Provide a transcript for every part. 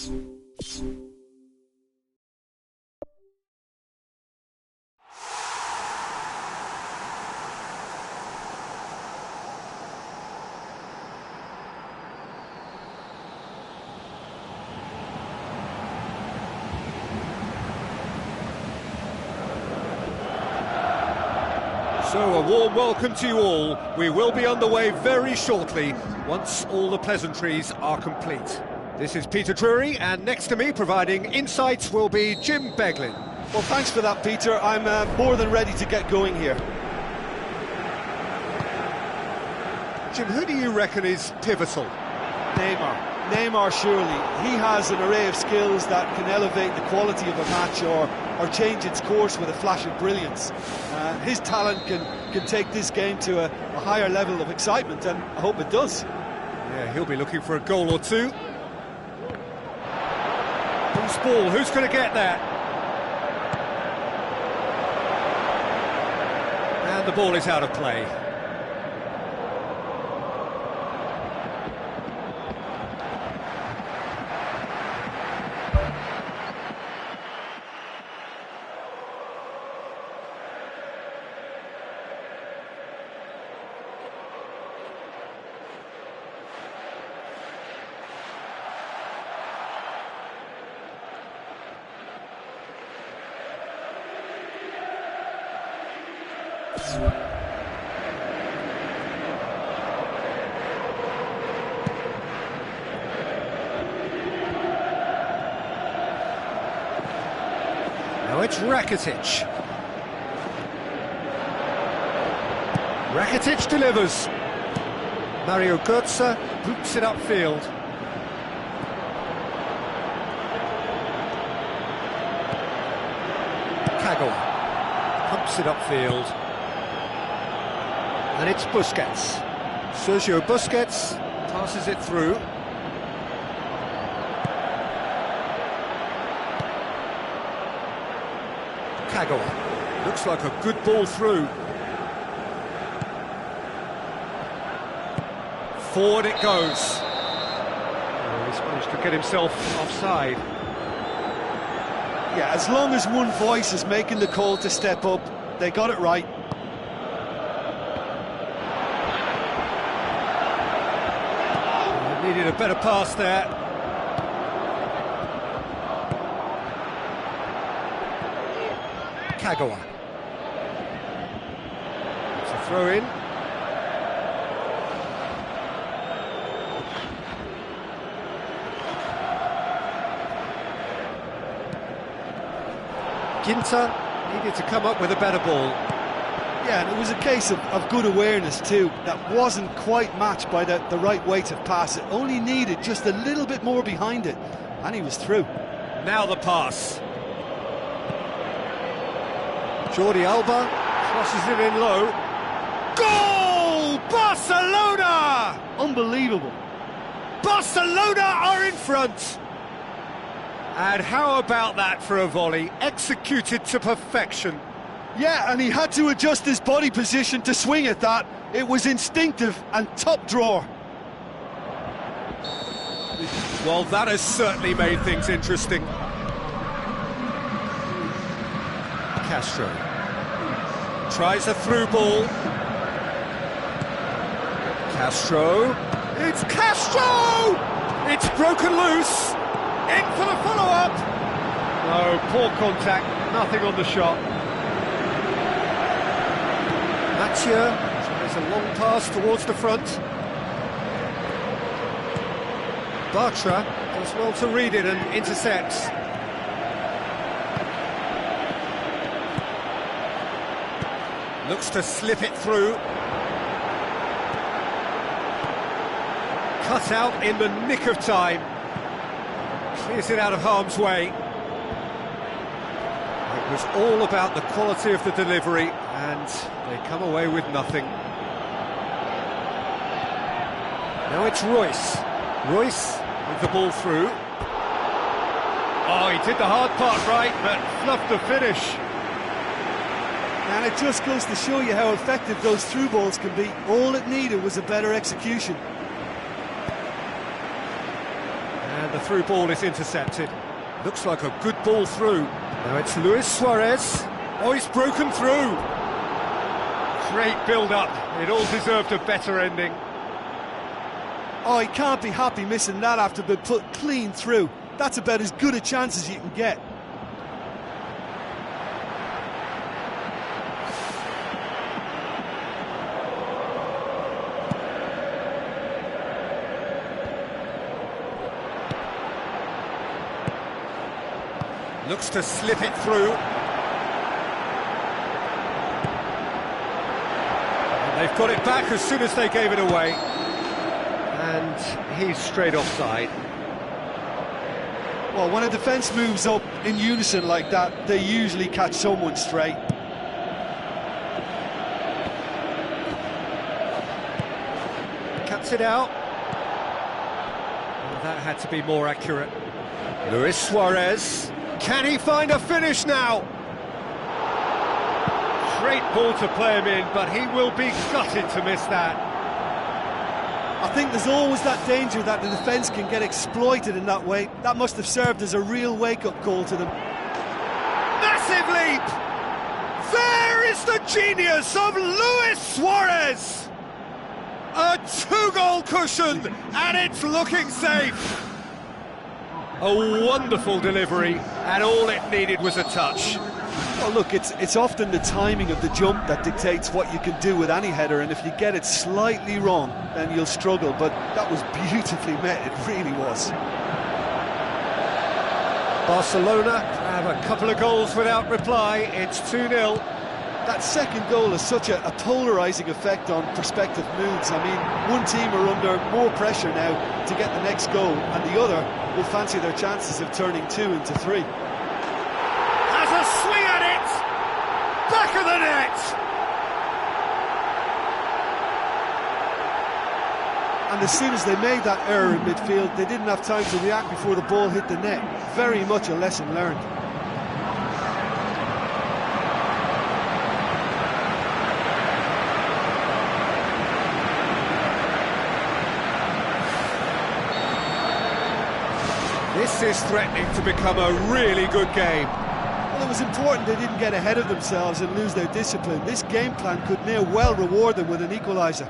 So a warm welcome to you all. We will be underway very shortly, once all the pleasantries are complete. This is Peter Drury, and next to me, providing insights, will be Jim Beglin. Well, thanks for that, Peter. I'm more than ready to get going here. Jim, who do you reckon is pivotal? Neymar, surely. He has an array of skills that can elevate the quality of a match or change its course with a flash of brilliance. His talent can take this game to a higher level of excitement, and I hope it does. Yeah, he'll be looking for a goal or two. Loose ball, who's going to get that? And the ball is out of play. Now it's Rakitic. Rakitic delivers. Mario Götze boots it upfield. Kagawa pumps it upfield. And it's Busquets. Sergio Busquets passes it through. Kagawa. Looks like a good ball through. Forward it goes. Oh, he's managed to get himself offside. Yeah, as long as one voice is making the call to step up, they got it right. Needed a better pass there. Kagawa. It's a throw in. Ginter needed to come up with a better ball. Yeah, and it was a case of good awareness too. That wasn't quite matched by the right weight of pass. It only needed just a little bit more behind it, and he was through. Now the pass. Jordi Alba crosses it in low. Goal! Barcelona! Unbelievable. Barcelona are in front. And how about that for a volley? Executed to perfection. Yeah, and he had to adjust his body position to swing at that. It was instinctive and top drawer. Well, that has certainly made things interesting. Castro tries a through ball. Castro. It's Castro! It's broken loose. In for the follow-up. No, poor contact. Nothing on the shot. Mathieu tries a long pass towards the front. Bartra does well to read it and intercepts. Looks to slip it through. Cut out in the nick of time. Clears it out of harm's way. It was all about the quality of the delivery, and they come away with nothing. Now it's Royce. Royce with the ball through. Oh, he did the hard part right, but fluffed the finish. And it just goes to show you how effective those through balls can be. All it needed was a better execution. And the through ball is intercepted. Looks like a good ball through. Now it's Luis Suarez. Oh, he's broken through. Great build-up. It all deserved a better ending. Oh, he can't be happy missing that after being put clean through. That's about as good a chance as you can get. Looks to slip it through. And they've got it back as soon as they gave it away. And he's straight offside. Well, when a defence moves up in unison like that, they usually catch someone straight. Cuts it out. And that had to be more accurate. Luis Suarez. Can he find a finish now? Great ball to play him in, but he will be gutted to miss that. I think there's always that danger that the defence can get exploited in that way. That must have served as a real wake-up call to them. Massive leap! There is the genius of Luis Suarez! A two-goal cushion, and it's looking safe. A wonderful delivery, and all it needed was a touch. Well, look, it's often the timing of the jump that dictates what you can do with any header, and if you get it slightly wrong, then you'll struggle, but that was beautifully met, it really was. Barcelona have a couple of goals without reply, it's 2-0. That second goal has such a polarising effect on prospective moods. I mean, one team are under more pressure now to get the next goal, and the other will fancy their chances of turning 2 into 3. Has a swing at it! Back of the net! And as soon as they made that error in midfield, they didn't have time to react before the ball hit the net. Very much a lesson learned. This is threatening to become a really good game. Well, it was important they didn't get ahead of themselves and lose their discipline. This game plan could now well reward them with an equaliser.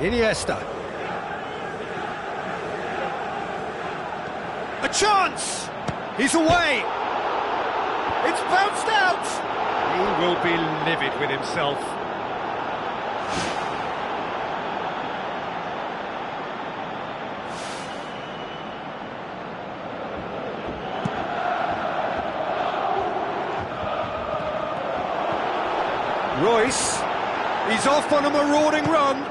Iniesta. A chance! He's away! It's bounced out! He will be livid with himself. Royce, he's off on a marauding run.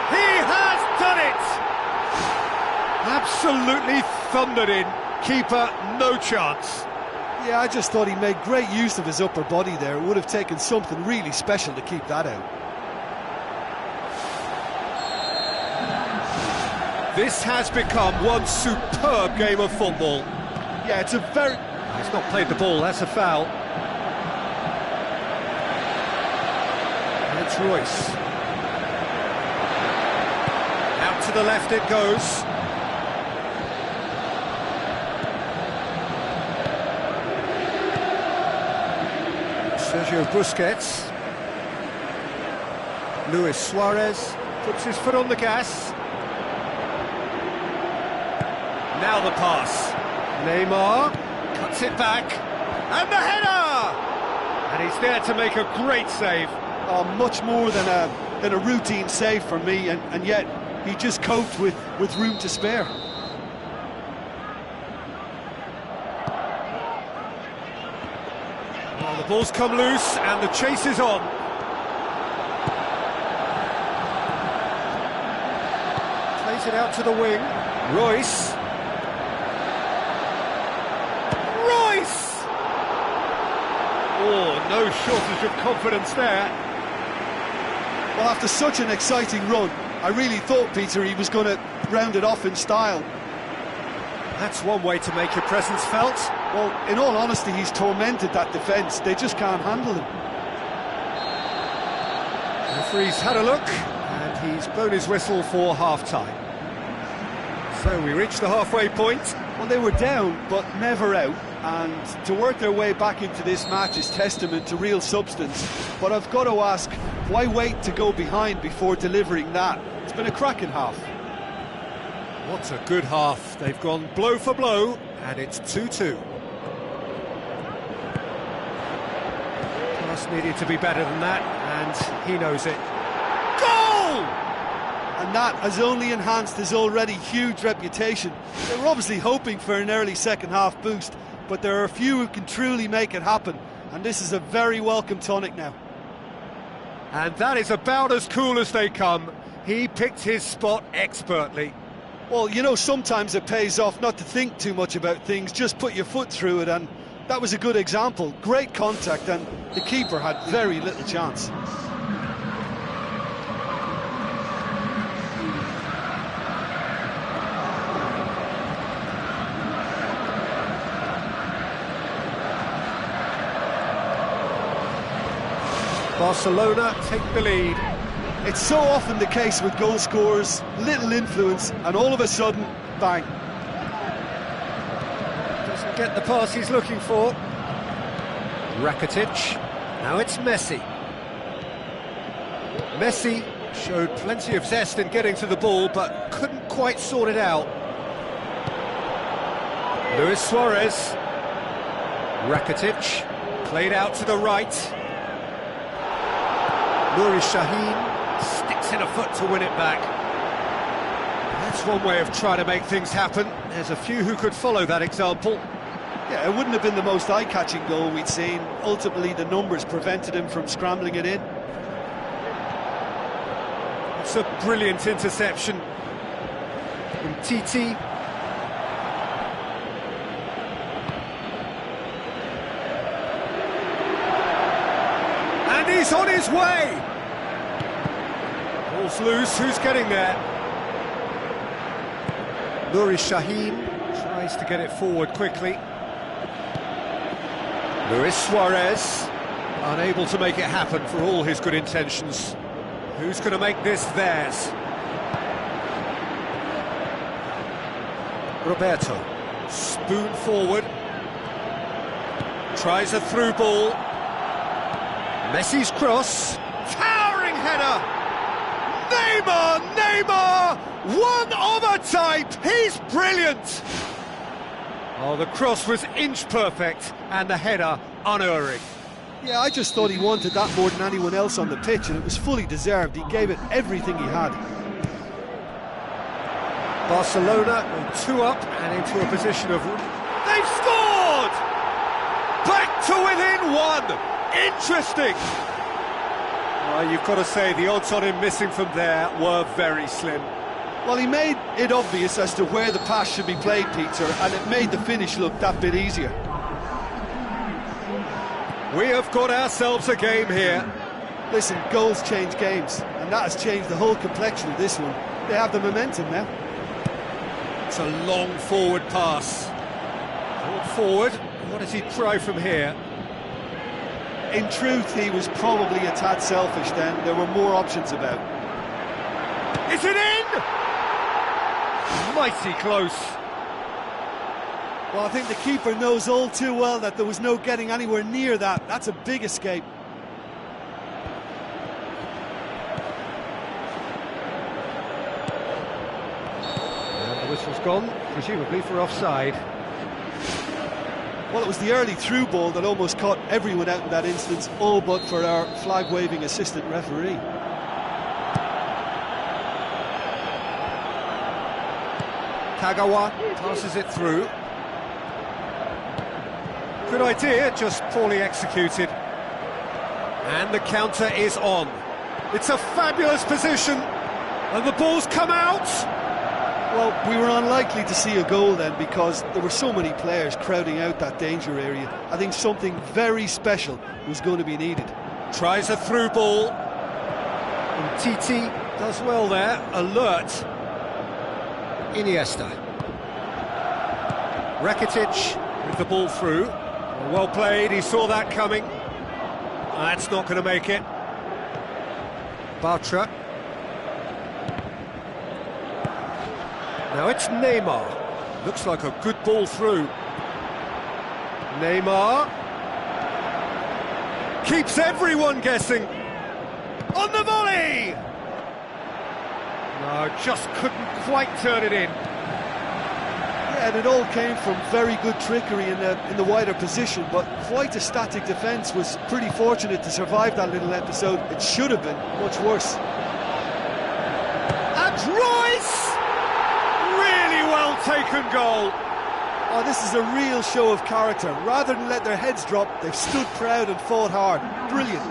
He has done it! Absolutely thundered in. Keeper, no chance. Yeah, I just thought he made great use of his upper body there. It would have taken something really special to keep that out. This has become one superb game of football. Yeah, it's a very... He's not played the ball, that's a foul. It's Royce. Out to the left it goes. Sergio Busquets. Luis Suarez puts his foot on the gas. Now the pass. Neymar cuts it back. And the header! And he's there to make a great save. Oh, much more than a routine save for me, and yet he just coped with room to spare. Well, the ball's come loose and the chase is on. Plays it out to the wing. Royce. Oh, no shortage of confidence there. Well, after such an exciting run, I really thought, Peter, he was going to round it off in style. That's one way to make your presence felt. Well, in all honesty, he's tormented that defence. They just can't handle him. The referee's had a look, and he's blown his whistle for half-time. So we reach the halfway point. Well, they were down, but never out. And to work their way back into this match is testament to real substance. But I've got to ask, why wait to go behind before delivering that? It's been a cracking half. What a good half. They've gone blow for blow, and it's 2-2. Pass needed to be better than that, and he knows it. Goal! And that has only enhanced his already huge reputation. They were obviously hoping for an early second-half boost, but there are a few who can truly make it happen, and this is a very welcome tonic now. And that is about as cool as they come. He picked his spot expertly. Well, you know, sometimes it pays off not to think too much about things, just put your foot through it, and that was a good example. Great contact, and the keeper had very little chance. Barcelona take the lead. It's so often the case with goal scorers, little influence, and all of a sudden, bang. Doesn't get the pass he's looking for. Rakitic, now it's Messi. Messi showed plenty of zest in getting to the ball, but couldn't quite sort it out. Luis Suarez. Rakitic, played out to the right. Nuri Sahin sticks in a foot to win it back. That's one way of trying to make things happen. There's a few who could follow that example. Yeah, it wouldn't have been the most eye-catching goal we'd seen. Ultimately, the numbers prevented him from scrambling it in. It's a brilliant interception from Titi. And he's on his way! Ball's loose, who's getting there? Nuri Sahin tries to get it forward quickly. Luis Suarez, unable to make it happen for all his good intentions. Who's going to make this theirs? Roberto, spoon forward. Tries a through ball. Messi's cross. Towering header! Neymar! One of a type! He's brilliant! Oh, the cross was inch perfect, and the header unerring. Yeah, I just thought he wanted that more than anyone else on the pitch, and it was fully deserved. He gave it everything he had. Barcelona go 2 up and into a position of... They've scored! Back to within 1! Interesting! You've got to say, the odds on him missing from there were very slim. Well, he made it obvious as to where the pass should be played, Peter, and it made the finish look that bit easier. We have got ourselves a game here. Listen, goals change games, and that has changed the whole complexion of this one. They have the momentum now. It's a long forward pass. Forward, what does he try from here? In truth, he was probably a tad selfish then. There were more options about. Is it in? Mighty close. Well, I think the keeper knows all too well that there was no getting anywhere near that. That's a big escape. And the whistle's gone, presumably for offside. Well, it was the early through ball that almost caught everyone out in that instance, all but for our flag-waving assistant referee. Kagawa passes it through. Good idea, just poorly executed. And the counter is on. It's a fabulous position, and the ball's come out. Well, we were unlikely to see a goal then because there were so many players crowding out that danger area. I think something very special was going to be needed. Tries a through ball. And Titi does well there, alert. Iniesta. Rakitic with the ball through. Well played, he saw that coming. That's not going to make it. Bartra. Now it's Neymar. Looks like a good ball through. Neymar. Keeps everyone guessing. On the volley! No, just couldn't quite turn it in. Yeah, and it all came from very good trickery in the wider position, but quite a static defence. Was pretty fortunate to survive that little episode. It should have been much worse. And Royce! Really well taken goal. Oh, this is a real show of character. Rather than let their heads drop, they've stood proud and fought hard. Brilliant.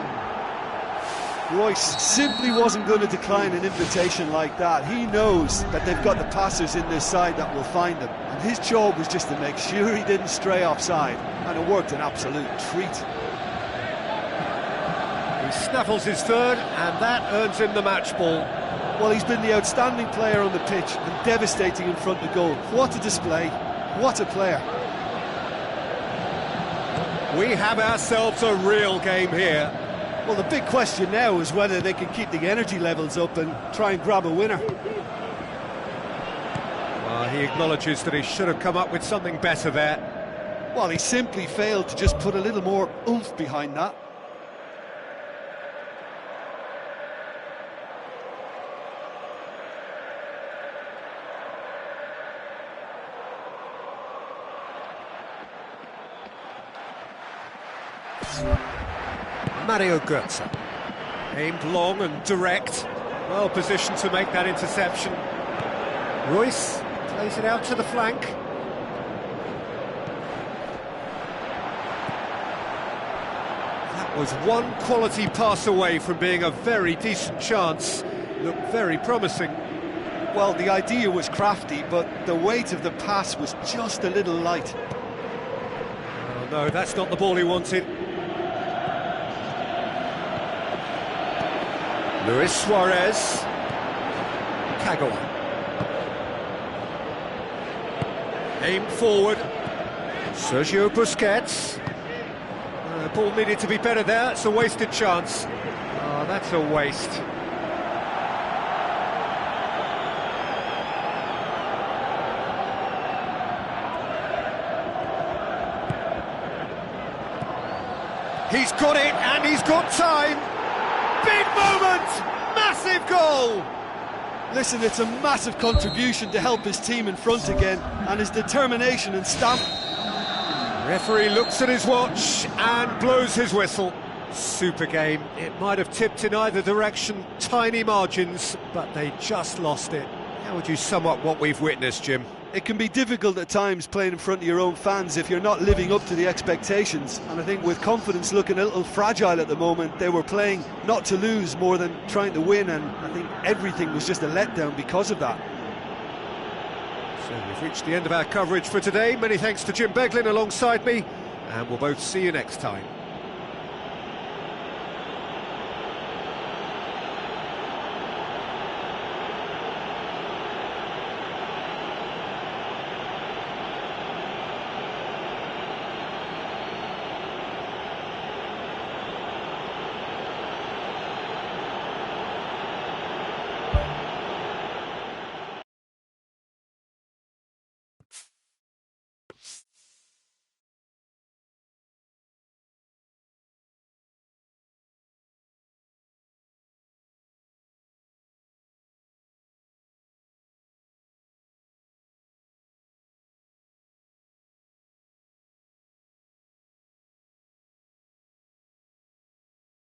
Royce simply wasn't going to decline an invitation like that. He knows that they've got the passers in this side that will find them, and his job was just to make sure he didn't stray offside, and it worked an absolute treat. He snaffles his third, and that earns him the match ball. Well, he's been the outstanding player on the pitch and devastating in front of goal. What a display, what a player. We have ourselves a real game here. Well, the big question now is whether they can keep the energy levels up and try and grab a winner. Well, he acknowledges that he should have come up with something better there. Well, he simply failed to just put a little more oomph behind that. Mario Götze, aimed long and direct, well positioned to make that interception. Royce plays it out to the flank. That was one quality pass away from being a very decent chance. Looked very promising. Well, the idea was crafty, but the weight of the pass was just a little light. Oh no, that's not the ball he wanted. Luis Suarez. Kagawa. Aimed forward. Sergio Busquets. The ball needed to be better there. It's a wasted chance. Oh, that's a waste. He's got it, and he's got time. Big moment! Massive goal! Listen, it's a massive contribution to help his team in front again, and his determination and stamp. Referee looks at his watch and blows his whistle. Super game. It might have tipped in either direction, tiny margins, but they just lost it. How would you sum up what we've witnessed, Jim? It can be difficult at times playing in front of your own fans if you're not living up to the expectations, and I think with confidence looking a little fragile at the moment, they were playing not to lose more than trying to win, and I think everything was just a letdown because of that. So we've reached the end of our coverage for today. Many thanks to Jim Beglin alongside me, and we'll both see you next time.